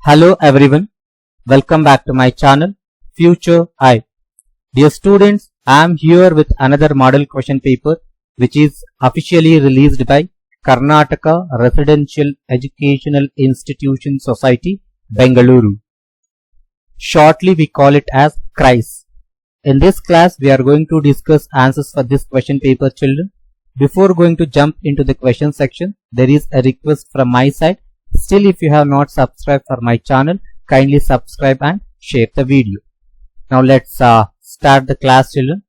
Hello everyone, welcome back to my channel Future I. Dear students, I am here with another model question paper which is officially released by Karnataka Residential Educational Institution Society, Bengaluru. Shortly we call it as CRISE. In this class we are going to discuss answers for this question paper, children. Before going to jump into the question section, there is a request from my side. Still, if you have not subscribed for my channel, kindly subscribe and share the video. Now let's start the class, children.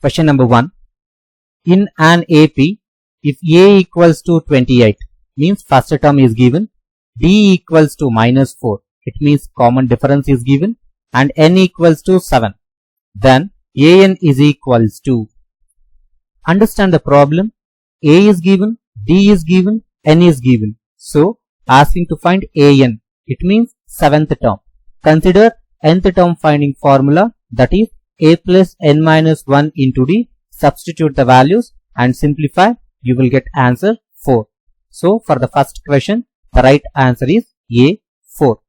Question number 1. In an AP, if A equals to 28, means first term is given, B equals to minus 4, it means common difference is given, and N equals to 7, then AN is equals to. Understand the problem. A is given, D is given, N is given. So, asking to find AN, it means 7th term. Consider nth term finding formula, that is A plus N minus 1 into D. Substitute the values and simplify, you will get answer 4. So, for the first question, the right answer is A, 4.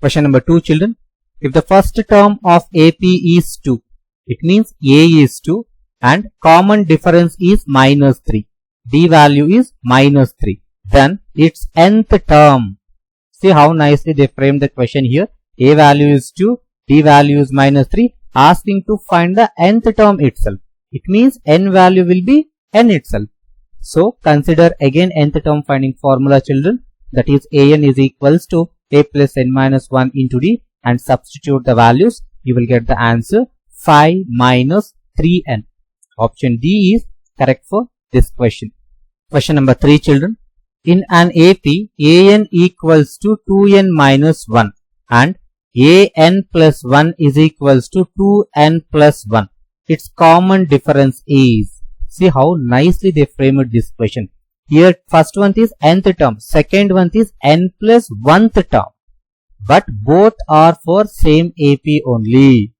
Question number 2, children. If the first term of AP is 2, it means A is 2 and common difference is minus 3. D value is minus 3. Then its nth term. See how nicely they framed the question here. A value is 2, D value is minus 3. Asking to find the nth term itself. It means N value will be N itself. So consider again nth term finding formula, children. That is AN is equals to A plus N minus 1 into D, and substitute the values. You will get the answer 5 minus 3N. Option D is correct for this question. Question number 3, children. In an AP, AN equals to 2N minus 1 and AN plus 1 is equals to 2N plus 1. Its common difference is. See how nicely they framed this question. Here first one is nth term, second one is N plus 1th term. But both are for same AP only.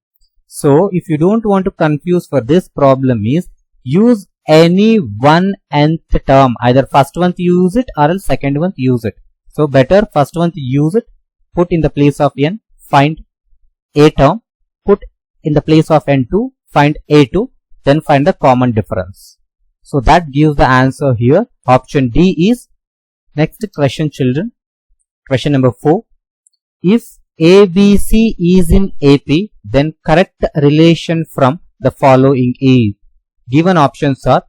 So, if you don't want to confuse for this problem is, use any one nth term. Either first one use it or else second one use it. So, better first one use it. Put in the place of N, find A term. Put in the place of N2, find A2. Then find the common difference. So, that gives the answer here. Option D is. Next question, children. Question number 4. If ABC is in AP, then correct relation from the following is. Given options are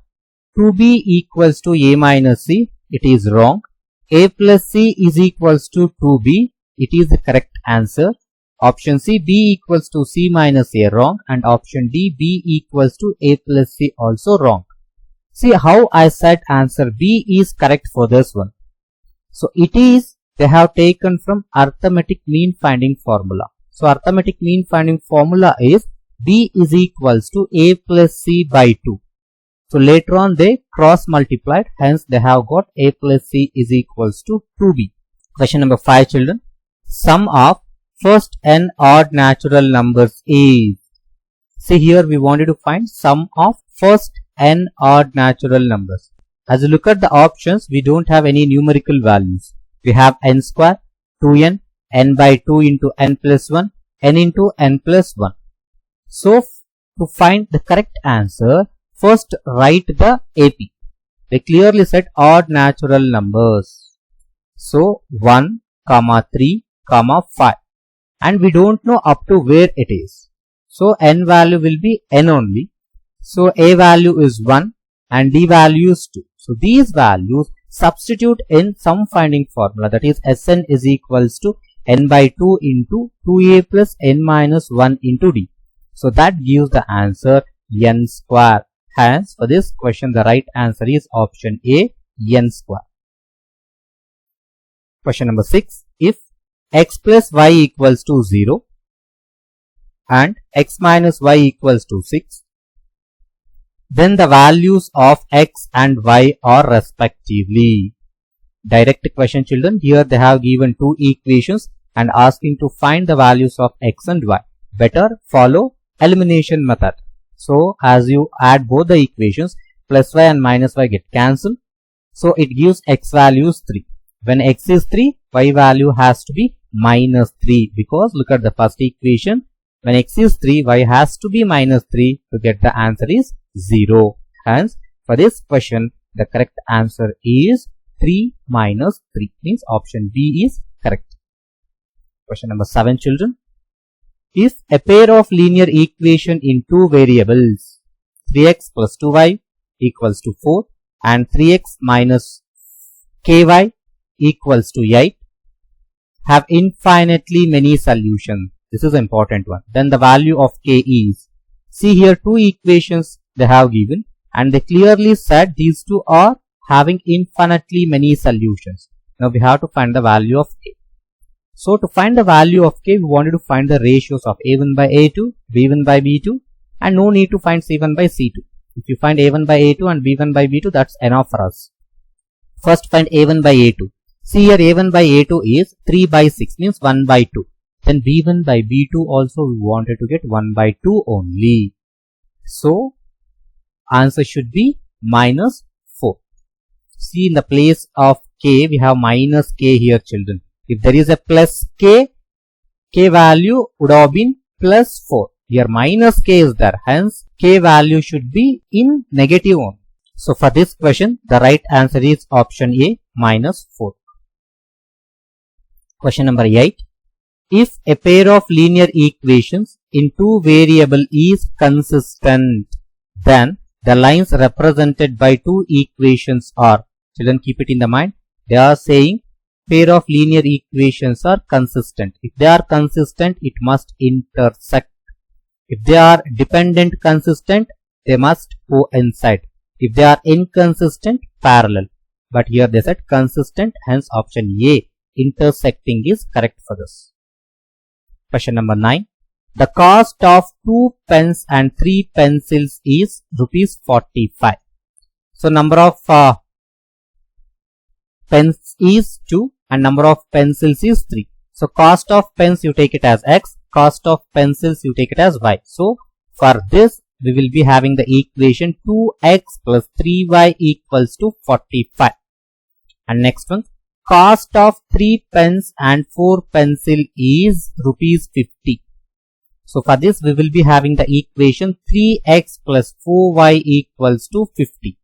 2B equals to A minus C, it is wrong. A plus C is equals to 2B, it is the correct answer. Option C, B equals to C minus A, wrong. And option D, B equals to A plus C, also wrong. See how I said answer B is correct for this one. So it is, they have taken from arithmetic mean finding formula. So arithmetic mean finding formula is B is equals to A plus C by 2. So later on they cross multiplied, hence they have got A plus C is equals to 2B. Question number 5, children. Sum of first n odd natural numbers is. See here we wanted to find sum of first n odd natural numbers. As you look at the options, we don't have any numerical values. We have n square, 2n, n by 2 into n plus 1, n into n plus 1. So, to find the correct answer, first write the AP. They clearly said odd natural numbers. So, 1, 3, 5. And we don't know up to where it is. So, n value will be n only. So, A value is 1 and D value is 2. So, these values substitute in sum finding formula, that is Sn is equals to n by 2 into 2A plus n minus 1 into D. So that gives the answer n square. Hence for this question the right answer is option A, n square. Question number 6. If x plus y equals to 0 and x minus y equals to 6, then the values of x and y are respectively. Direct question, children. Here they have given two equations and asking to find the values of x and y. Better follow elimination method. So as you add both the equations, plus y and minus y get cancelled. So it gives x values 3. When x is 3, y value has to be minus 3, because look at the first equation. When x is 3, y has to be minus 3 to get the answer is 0. Hence, for this question, the correct answer is 3 minus 3, means option B is correct. Question number 7, children. If a pair of linear equation in two variables, 3x plus 2y equals to 4 and 3x minus ky equals to 8, have infinitely many solutions. This is an important one. Then the value of k is, see here two equations they have given and they clearly said these two are having infinitely many solutions. Now we have to find the value of k. So to find the value of k, we wanted to find the ratios of a1 by a2, b1 by b2, and no need to find c1 by c2. If you find a1 by a2 and b1 by b2, that's enough for us. First find a1 by a2. See here a1 by a2 is 3 by 6, means 1 by 2. Then b1 by b2 also we wanted to get 1 by 2 only. So answer should be minus 4. See, in the place of k, we have minus k here, children. If there is a plus k, k value would have been plus 4. Here minus k is there. Hence, k value should be in negative one. So for this question, the right answer is option A, minus 4. Question number 8. If a pair of linear equations in two variables is consistent, then the lines represented by two equations are, children keep it in the mind, they are saying pair of linear equations are consistent. If they are consistent, it must intersect. If they are dependent consistent, they must coincide. If they are inconsistent, parallel. But here they said consistent, hence option A, intersecting, is correct for this. Question number 9. The cost of 2 pens and 3 pencils is rupees 45. So number of pens is 2 and number of pencils is 3. So cost of pens you take it as x, cost of pencils you take it as y. So for this we will be having the equation 2x plus 3y equals to 45. And next one, cost of 3 pens and 4 pencil is rupees 50. So for this we will be having the equation 3x plus 4y equals to 50.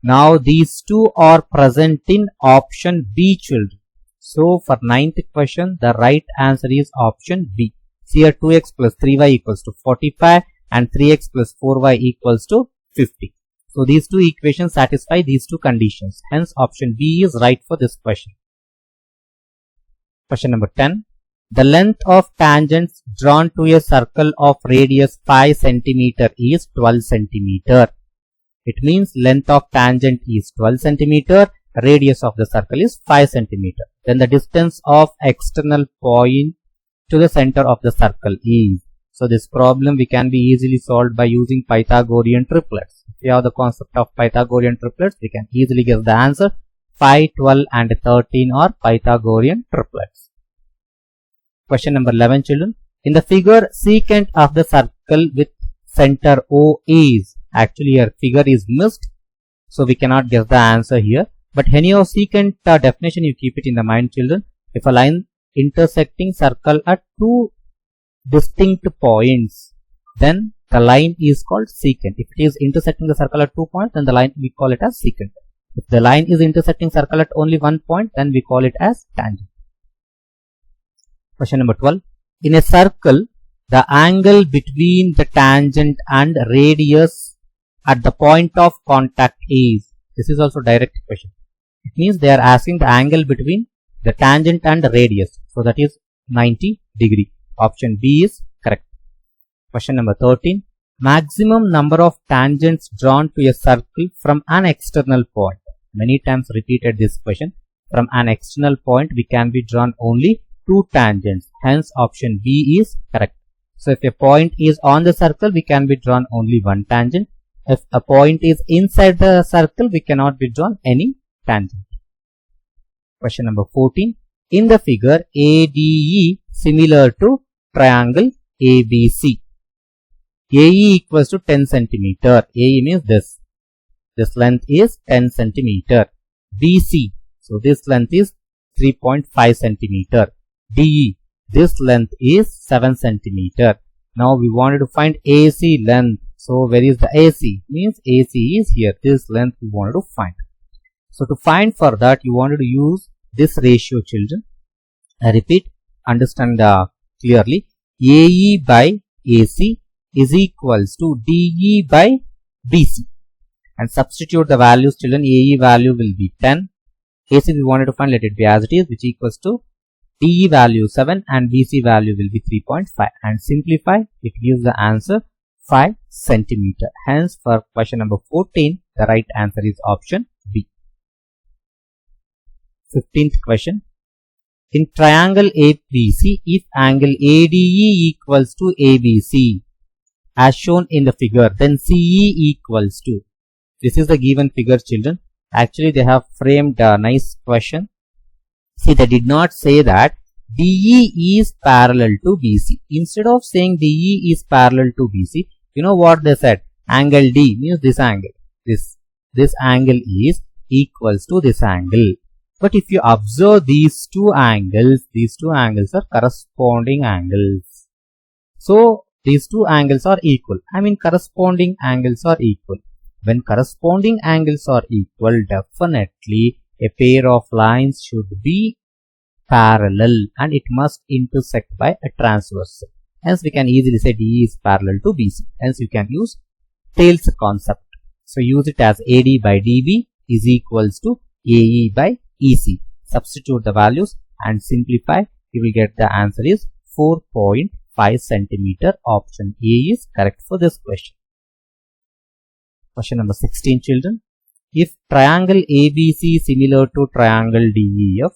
Now these two are present in option B, children. So for 9th question, the right answer is option B. See here 2x plus 3y equals to 45 and 3x plus 4y equals to 50. So these two equations satisfy these two conditions. Hence option B is right for this question. Question number 10. The length of tangents drawn to a circle of radius 5 cm is 12 cm. It means length of tangent is 12 cm, radius of the circle is 5 cm. Then the distance of external point to the center of the circle is. So this problem we can be easily solved by using Pythagorean triplets. If you have the concept of Pythagorean triplets, we can easily guess the answer. 5, 12 and 13 are Pythagorean triplets. Question number 11, children. In the figure, secant of the circle with center O is. Actually here figure is missed, so we cannot guess the answer here. But anyhow, secant definition you keep it in the mind, children. If a line intersecting circle at two distinct points, then the line is called secant. If it is intersecting the circle at 2 points, then the line we call it as secant. If the line is intersecting circle at only 1 point, then we call it as tangent. Question number 12. In a circle, the angle between the tangent and radius at the point of contact is. This is also direct question. It means they are asking the angle between the tangent and radius. So that is 90 degree. Option B is correct. Question number 13. Maximum number of tangents drawn to a circle from an external point. Many times repeated this question. From an external point we can be drawn only 2 tangents. Hence option B is correct. So if a point is on the circle, we can be drawn only 1 tangent. If a point is inside the circle, we cannot be drawn any tangent. Question number 14. In the figure, ADE similar to triangle ABC. AE equals to 10 centimeter. AE means this. This length is 10 centimeter. BC. So this length is 3.5 centimeter. DE, this length is 7 centimeter. Now we wanted to find AC length. So where is the AC? Means AC is here. This length we wanted to find. So to find for that, you wanted to use this ratio, children. I repeat, understand clearly. AE by AC is equals to DE by BC. And substitute the values, children. AE value will be 10. AC we wanted to find, let it be as it is, which equals to DE value 7 and BC value will be 3.5. And simplify, it gives the answer 5 centimeter. Hence, for question number 14, the right answer is option B. 15th question. In triangle ABC, if angle ADE equals to ABC, as shown in the figure, then CE equals to. This is the given figure, children. Actually, they have framed a nice question. See, they did not say that DE is parallel to BC. Instead of saying DE is parallel to BC, you know what they said? Angle D means this angle. This angle is equals to this angle. But if you observe these two angles are corresponding angles. So these two angles are equal. I mean, corresponding angles are equal. When corresponding angles are equal, definitely a pair of lines should be parallel and it must intersect by a transversal. Hence, we can easily say DE is parallel to BC. Hence, you can use Thales concept. So use it as AD by DB is equals to AE by EC. Substitute the values and simplify. You will get the answer is 4.5 centimeter. Option A is correct for this question. Question number 16, children. If triangle ABC is similar to triangle DEF,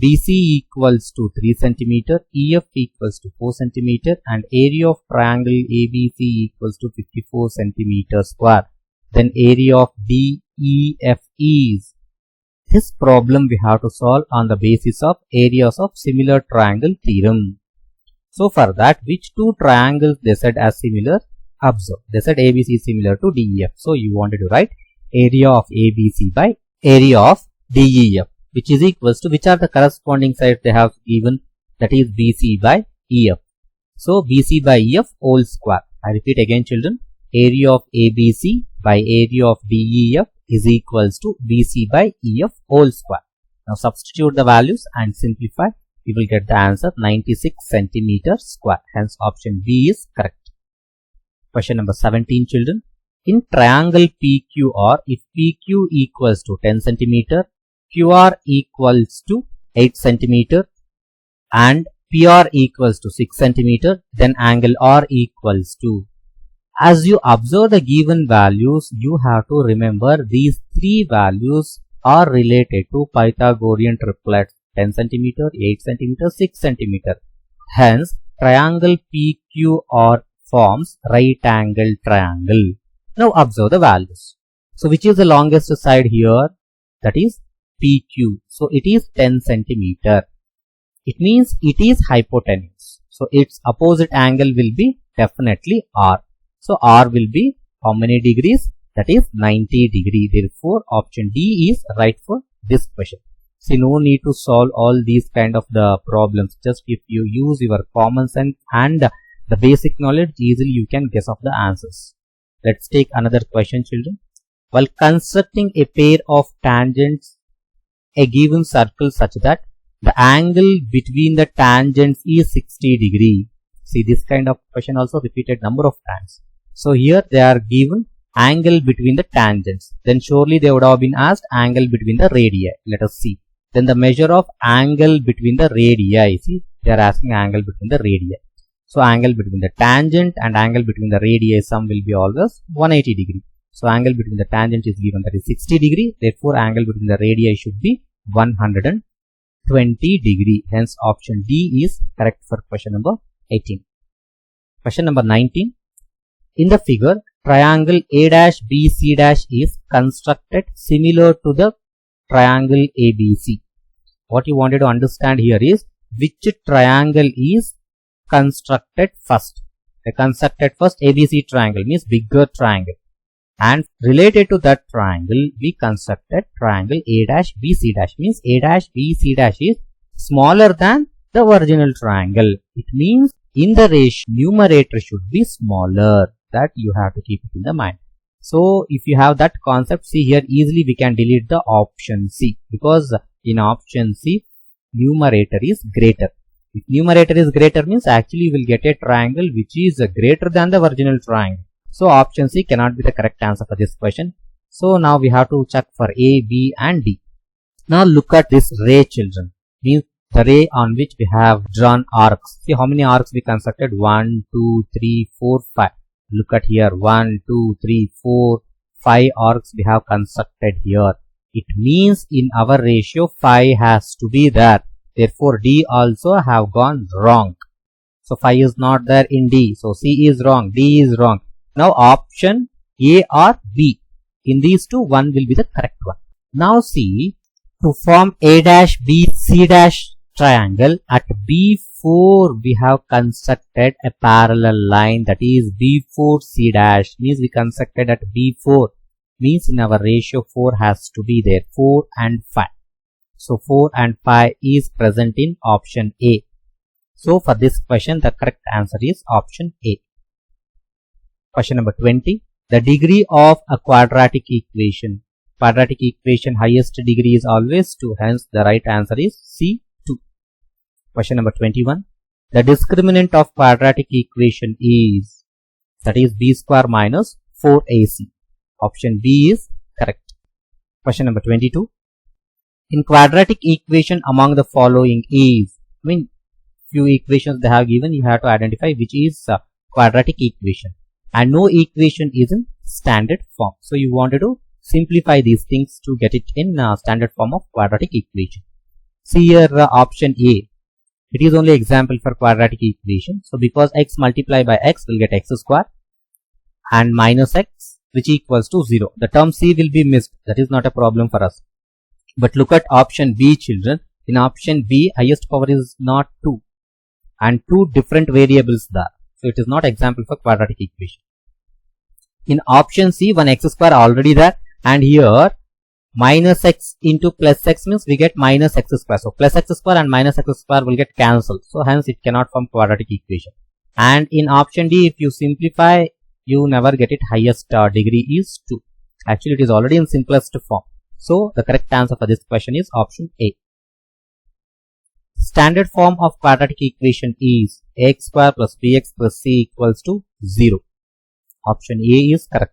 BC equals to 3 centimeter, EF equals to 4 centimeter, and area of triangle ABC equals to 54 centimeter square, then area of DEF is. This problem we have to solve on the basis of areas of similar triangle theorem. So for that, which two triangles they said as similar? Observe. They said ABC is similar to DEF. So you wanted to write area of ABC by area of DEF, which is equals to, which are the corresponding sides they have given, that is BC by EF. So BC by EF whole square. I repeat again, children. Area of ABC by area of DEF is equals to BC by EF whole square. Now substitute the values and simplify. You will get the answer 96 centimeter square. Hence option B is correct. Question number 17, children. In triangle PQR, if PQ equals to 10 centimeter, QR equals to 8 centimeter and PR equals to 6 centimeter, then angle R equals to. As you observe the given values, you have to remember these three values are related to Pythagorean triplets: 10 centimeter, 8 centimeter, 6 centimeter. Hence, triangle PQR forms right angle triangle. Now observe the values. So which is the longest side here? That is PQ. So it is 10 centimeter. It means it is hypotenuse. So its opposite angle will be definitely R. So R will be how many degrees? That is 90 degree. Therefore option D is right for this question. See, no need to solve all these kind of the problems. Just if you use your common sense and the basic knowledge, easily you can guess of the answers. Let's take another question, children. While constructing a pair of tangents, a given circle such that the angle between the tangents is 60 degree. See, this kind of question also repeated number of times. So here they are given angle between the tangents. Then surely they would have been asked angle between the radii. Let us see. Then the measure of angle between the radii. See, they are asking angle between the radii. So angle between the tangent and angle between the radii sum will be always 180 degree. So angle between the tangent is given, that is 60 degree. Therefore angle between the radii should be 120 degree. Hence option D is correct for question number 18. Question number 19. In the figure, triangle A'BC' is constructed similar to the triangle ABC. What you wanted to understand here is which triangle is constructed first. The constructed first ABC triangle means bigger triangle. and related to that triangle we constructed triangle A dash BC dash, means A dash BC dash is smaller than the original triangle. It means in the ratio numerator should be smaller. That you have to keep it in the mind. So if you have that concept, see here easily we can delete the option C, because in option C numerator is greater. If numerator is greater means actually you will get a triangle which is greater than the original triangle. So option C cannot be the correct answer for this question. So now we have to check for A, B and D. Now look at this ray, children. Means the ray on which we have drawn arcs. See how many arcs we constructed? 1, 2, 3, 4, 5. Look at here, 1, 2, 3, 4, 5 arcs we have constructed here. It means in our ratio 5 has to be there. Therefore D also have gone wrong. So 5 is not there in D. So C is wrong, D is wrong. Now option A or B. In these two, one will be the correct one. Now see, to form A dash B C dash triangle, at B4 we have constructed a parallel line, that is B4 C dash, means we constructed at B4, means in our ratio 4 has to be there, 4 and 5. So 4 and 5 is present in option A. So for this question the correct answer is option A. Question number 20. The degree of a quadratic equation. Quadratic equation highest degree is always 2, hence the right answer is C. Question number 21. The discriminant of quadratic equation is, that is b square minus 4ac. Option B is correct. Question number 22. In quadratic equation among the following is, few equations they have given, you have to identify which is quadratic equation, and no equation is in standard form. So you wanted to simplify these things to get it in standard form of quadratic equation. See here option A. It is only example for quadratic equation. So because x multiplied by x will get x square and minus x, which equals to 0. The term C will be missed. That is not a problem for us. But look at option B, children. In option B, highest power is not 2 and 2 different variables there. So it is not example for quadratic equation. In option C, one x square already there, and here minus x into plus x means we get minus x square. So plus x square and minus x square will get cancelled. So hence it cannot form quadratic equation. And in option D, if you simplify, you never get it. Highest degree is 2. Actually it is already in simplest form. So the correct answer for this question is option A. Standard form of quadratic equation is ax square plus bx plus c equals to 0. Option A is correct.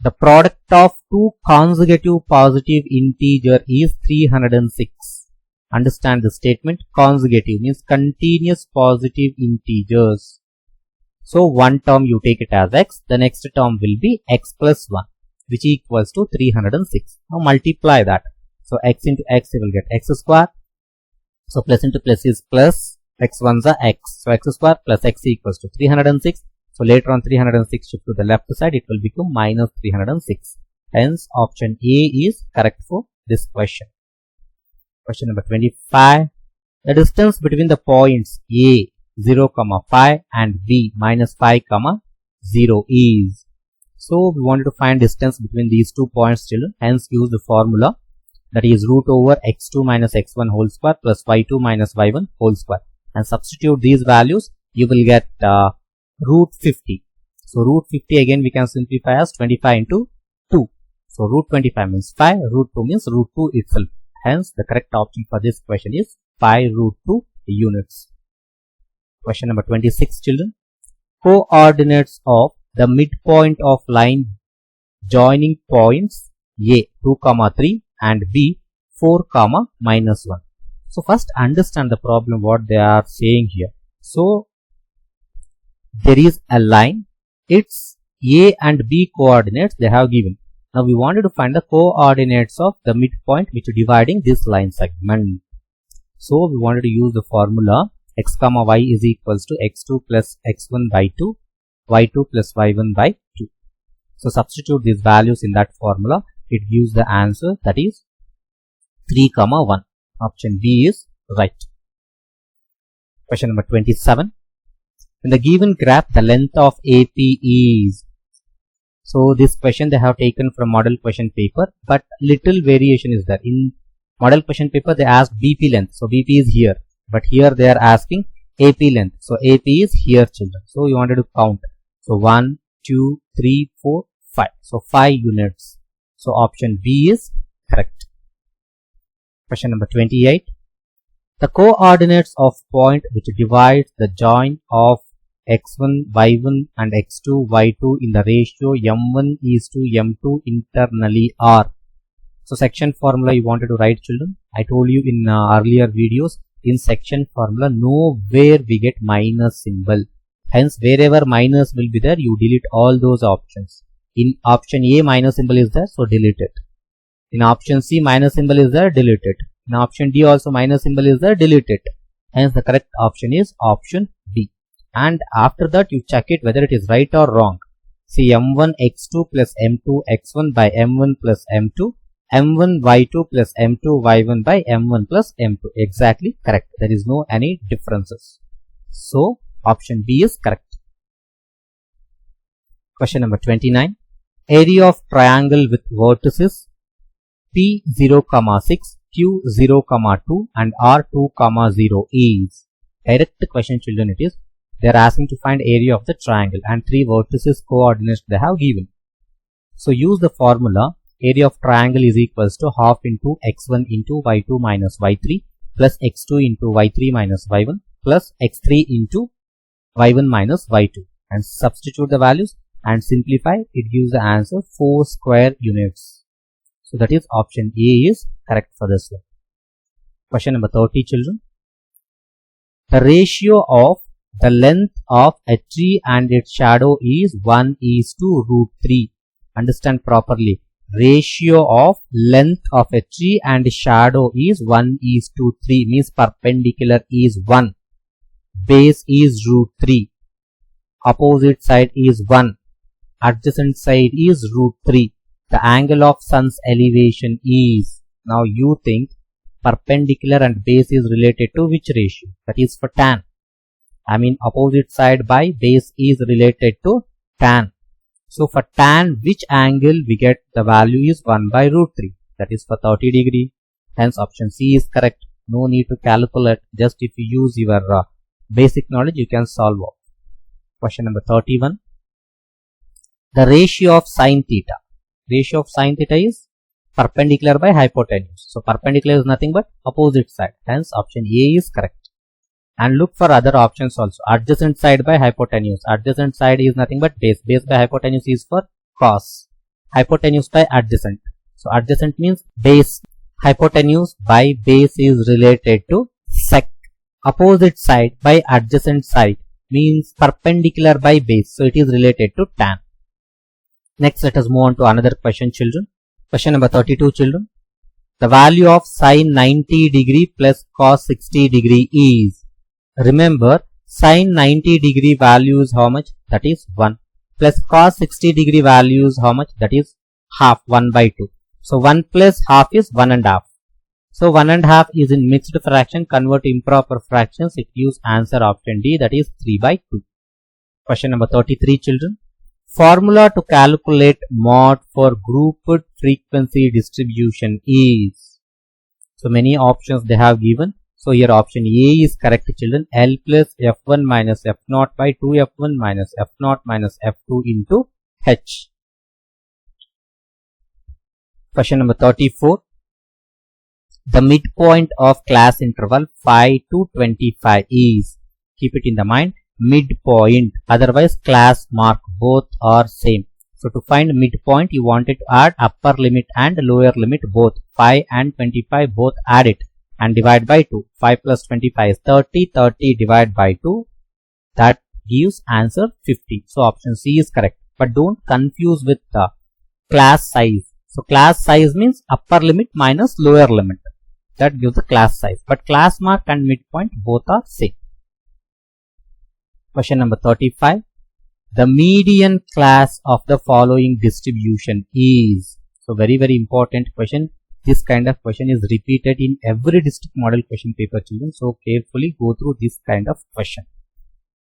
The product of two consecutive positive integer is 306. Understand the statement. Consecutive means continuous positive integers. So one term you take it as x, the next term will be x plus 1, which equals to 306. Now multiply that. So x into x you will get x square. So plus into plus is plus, x ones are x. So x square plus x equals to 306. So later on 306 shift to the left side, it will become minus 306. Hence option A is correct for this question. Question number 25. The distance between the points A 0, 5 and B minus 5, 0 is. So we wanted to find distance between these 2 points, children. Hence use the formula, that is root over x2 minus x1 whole square plus y2 minus y1 whole square, and substitute these values. You will get root 50. So root 50 again we can simplify as 25 into 2. So root 25 means 5, root 2 means root 2 itself. Hence the correct option for this question is 5 root 2 units. Question number 26, children. Coordinates of the midpoint of line joining points A 2, 3 and B 4, minus 1. So first understand the problem what they are saying here. So there is a line, its A and B coordinates they have given. Now we wanted to find the coordinates of the midpoint which is dividing this line segment. So we wanted to use the formula x, y is equals to x2 plus x1 by 2, y2 plus y1 by 2. So substitute these values in that formula. It gives the answer, that is 3, 1. Option B is right. Question number 27. In the given graph, the length of AP is So this question they have taken from model question paper, but little variation is there. In model question paper they asked BP length, so BP is here, but here they are asking AP length, so AP is here children. So you wanted to count, so 1, 2, 3, 4, 5, so 5 units. So option B is correct. Question number 28. The coordinates of point which divides the joint of x1, y1 and x2, y2 in the ratio m1 is to m2 internally are. So section formula you wanted to write children. I told you in earlier videos, in section formula nowhere we get minus symbol. Hence wherever minus will be there, you delete all those options. In option A minus symbol is there, so delete it. In option C minus symbol is there, delete it. In option D also minus symbol is there, delete it. Hence the correct option is option B. And after that you check it whether it is right or wrong. See, m1 x2 plus m2 x1 by m1 plus m2, m1 y2 plus m2 y1 by m1 plus m2. Exactly correct. There is no any differences. So option B is correct. Question number 29. Area of triangle with vertices P0, 6, Q0, 2 and R2, 0 is. Direct question children it is. They are asking to find area of the triangle and 3 vertices coordinates they have given. So use the formula. Area of triangle is equals to half into x1 into y2 minus y3 plus x2 into y3 minus y1 plus x3 into y1 minus y2, and substitute the values and simplify. It gives the answer 4 square units. So that is option A is correct for this one. Question number 30 children. The ratio of the length of a tree and its shadow is 1 is to root 3. Understand properly. Ratio of length of a tree and shadow is 1 is to 3, means perpendicular is 1. Base is root 3. Opposite side is 1. Adjacent side is root 3. The angle of sun's elevation is. Now you think perpendicular and base is related to which ratio? That is for tan. I mean opposite side by base is related to tan. So for tan, which angle we get the value is 1 by root 3. That is for 30 degree. Hence option C is correct. No need to calculate. Just if you use your basic knowledge, you can solve it. Question number 31. The ratio of sine theta. Ratio of sine theta is perpendicular by hypotenuse. So perpendicular is nothing but opposite side. Hence option A is correct. And look for other options also. Adjacent side by hypotenuse. Adjacent side is nothing but base. Base by hypotenuse is for cos. Hypotenuse by adjacent. So adjacent means base. Hypotenuse by base is related to sec. Opposite side by adjacent side means perpendicular by base. So it is related to tan. Next let us move on to another question children. Question number 32 children. The value of sine 90 degree plus cos 60 degree is. Remember, sine 90 degree value is how much? That is 1. Plus cos 60 degree value is how much? That is half, 1 by 2. So 1 plus half is 1 and half. So 1 and half is in mixed fraction. Convert to improper fractions. It gives answer option D, that is 3 by 2. Question number 33 children. Formula to calculate mod for grouped frequency distribution is. So many options they have given. So here option A is correct children. L plus F1 minus F0 by 2F1 minus F0 minus F2 into H. Question number 34. The midpoint of class interval 5 to 25 is. Keep it in the mind. Midpoint. Otherwise class mark both are same. So to find midpoint you wanted to add upper limit and lower limit both. 5 and 25 both add it. And divide by 2. 5 plus 25 is 30. 30 divided by 2. That gives answer 50. So option C is correct. But don't confuse with the class size. So class size means upper limit minus lower limit. That gives the class size. But class mark and midpoint both are same. Question number 35. The median class of the following distribution is. So very important question. This kind of question is repeated in every district model question paper children. So carefully go through this kind of question.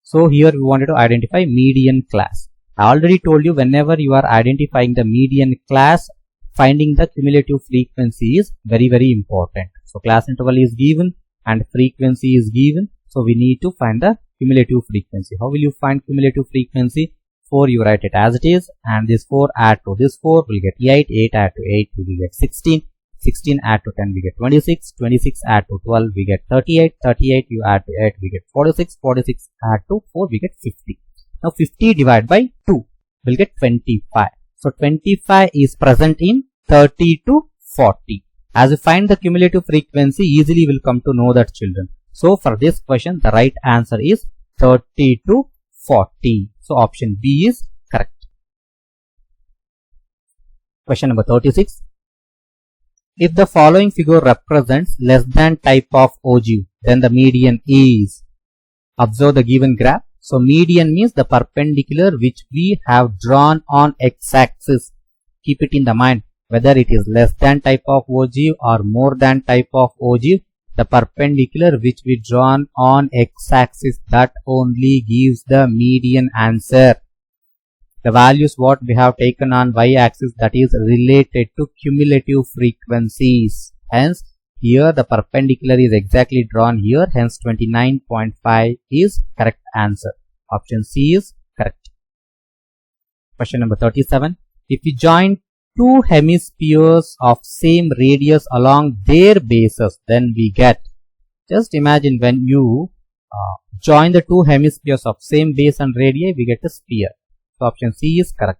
So here we wanted to identify median class. I already told you, whenever you are identifying the median class, finding the cumulative frequency is very, very important. So class interval is given and frequency is given. So we need to find the cumulative frequency. How will you find cumulative frequency? 4, you write it as it is, and this 4 add to this 4 will get 8, 8 add to 8 we will get 16, 16 add to 10 we get 26, 26 add to 12 we get 38, 38 you add to 8 we get 46, 46 add to 4 we get 50. Now 50 divided by 2 will get 25. So 25 is present in 30 to 40. As we find the cumulative frequency, easily will come to know that, children. So for this question, the right answer is 30 to 40. So option B is correct. Question number 36. If the following figure represents less than type of ogive, then the median is. Observe the given graph. So median means the perpendicular which we have drawn on x-axis. Keep it in the mind, whether it is less than type of ogive or more than type of ogive, the perpendicular which we drawn on x-axis, that only gives the median answer. The values what we have taken on y-axis, that is related to cumulative frequencies. Hence, here the perpendicular is exactly drawn here. Hence, 29.5 is correct answer. Option C is correct. Question number 37. If we join two hemispheres of same radius along their bases, then we get. Just imagine when you join the two hemispheres of same base and radii, we get a sphere. So option C is correct.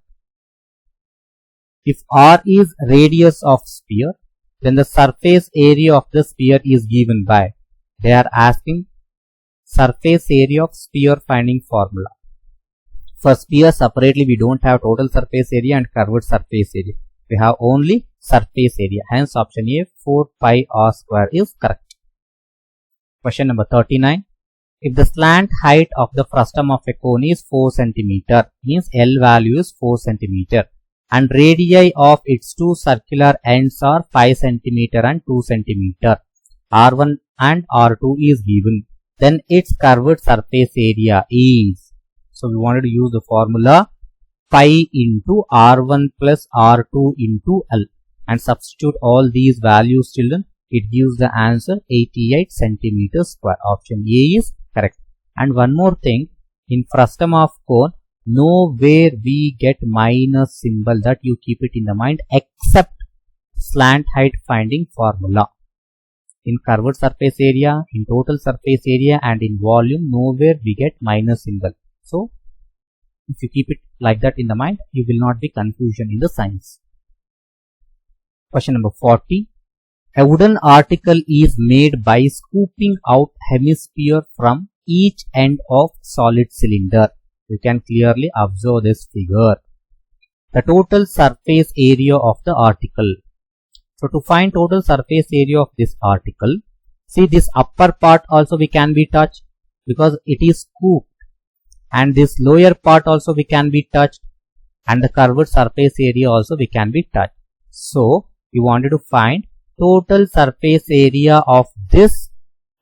If R is radius of sphere, then the surface area of the sphere is given by. They are asking surface area of sphere finding formula. For sphere separately, we don't have total surface area and curved surface area. We have only surface area. Hence option A, 4 pi r square is correct. Question number 39. If the slant height of the frustum of a cone is 4 cm, means L value is 4 cm, and radii of its two circular ends are 5 cm and 2 cm, R1 and R2 is given, then its curved surface area is. So we wanted to use the formula pi into R1 plus R2 into L and substitute all these values, children. It gives the answer 88 cm square. Option A is correct. And one more thing, in frustum of cone, nowhere we get minus symbol, that you keep it in the mind, except slant height finding formula. In curved surface area, in total surface area and in volume, nowhere we get minus symbol. So if you keep it like that in the mind, you will not be confusion in the signs. Question number 40. A wooden article is made by scooping out hemisphere from each end of solid cylinder. You can clearly observe this figure. The total surface area of the article. So to find total surface area of this article, see this upper part also we can be touched because it is scooped, and this lower part also we can be touched, and the curved surface area also we can be touched. So we wanted to find total surface area of this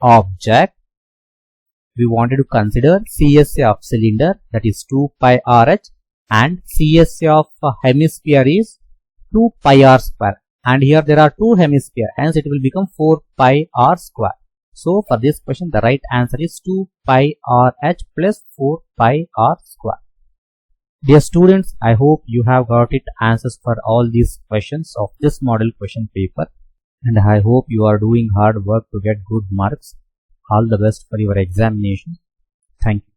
object. We wanted to consider CSA of cylinder, that is 2 pi RH, and CSA of hemisphere is 2 pi r square, and here there are two hemisphere, hence it will become 4 pi r square. So for this question, the right answer is 2 pi RH plus 4 pi r square. Dear students, I hope you have got it answers for all these questions of this model question paper, and I hope you are doing hard work to get good marks. All the best for your examination. Thank you.